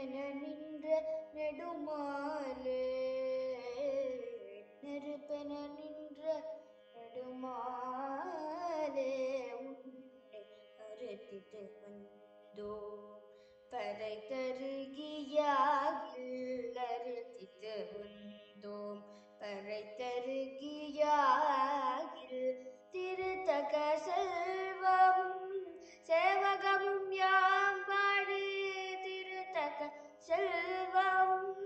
நெருப்பென நின்ற நெடுமாலே நெருப்பென நின்ற நெடுமாலே உன்னை அறுத்திட்டு வந்தோ பறை தருகியாகில் அறுத்திட்டு வந்தோம் பறை தருகியாகில் திருத்தக செல்வமும் சேவகமும் யாம் பாடி திருத்தக செல்வமும்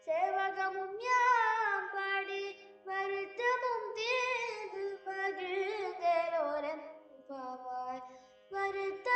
சேவகமும் யாம் பாடி வருத்தமும் தீர்ந்து மகிழ்ந்தோரம் பாவாய் வருத்த